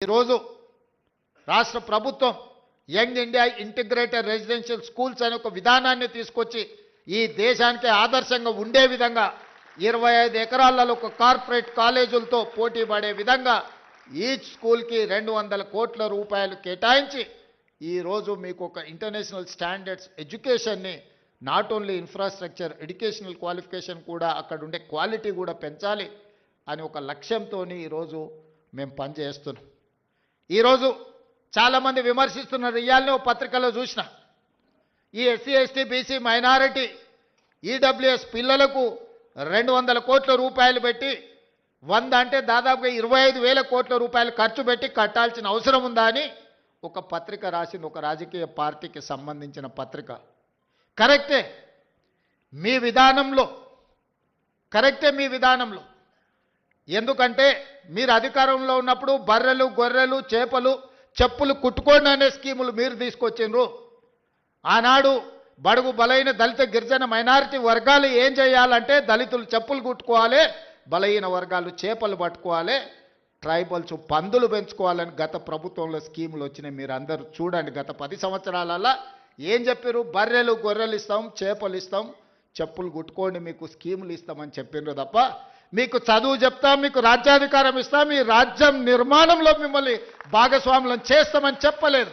ఈరోజు రాష్ట్ర ప్రభుత్వం young India integrated residential schools అనే ఒక విధానాన్ని తీసుకొచ్చి ఈ దేశానికి ఆదర్శంగా ఉండే విధంగా 25 ఎకరాలలో ఒక కార్పొరేట్ కాలేజీలతో పోటీ పడే విధంగా ఈచ్ స్కూల్కి 200 కోట్ల రూపాయలు కేటాయించి ఈరోజు మీకు ఒక ఇంటర్నేషనల్ స్టాండర్డ్స్ ఎడ్యుకేషన్ని not only infrastructure educational qualification కూడా అక్కడ ఉండే క్వాలిటీ కూడా పెంచాలి అని ఒక లక్ష్యంతో ఈరోజు మేము పనిచేస్తున్నాం. ఈరోజు చాలామంది విమర్శిస్తున్నారు. ఇవాళనే ఒక పత్రికలో చూసిన ఈ SC ST BC minority EWS పిల్లలకు 200 కోట్ల రూపాయలు పెట్టి 100 అంటే దాదాపుగా 25,000 కోట్ల రూపాయలు ఖర్చు పెట్టి కట్టాల్సిన అవసరం ఉందా అని ఒక పత్రిక రాసింది. ఒక రాజకీయ పార్టీకి సంబంధించిన పత్రిక. కరెక్టే మీ విధానంలో, ఎందుకంటే మీరు అధికారంలో ఉన్నప్పుడు బర్రెలు గొర్రెలు చేపలు చెప్పులు కుట్టుకోండి అనే స్కీములు మీరు తీసుకొచ్చిండ్రు. ఆనాడు బడుగు బలైన దళిత గిరిజన మైనారిటీ వర్గాలు ఏం చేయాలంటే దళితులు చెప్పులు కుట్టుకోవాలి, బలహీన వర్గాలు చేపలు పట్టుకోవాలి, ట్రైబల్స్ పందులు పెంచుకోవాలని గత ప్రభుత్వంలో స్కీములు వచ్చినాయి. మీరు అందరూ చూడండి, గత 10 సంవత్సరాలలో ఏం చెప్పారు? బర్రెలు గొర్రెలు ఇస్తాం, చేపలు ఇస్తాం, చెప్పులు కుట్టుకోండి, మీకు స్కీములు ఇస్తామని చెప్పిండ్రు తప్ప మీకు చదువు చెప్తాం, మీకు రాజ్యాధికారం ఇస్తాం, మీ రాజ్యం నిర్మాణంలో మిమ్మల్ని భాగస్వాములను చేస్తామని చెప్పలేదు.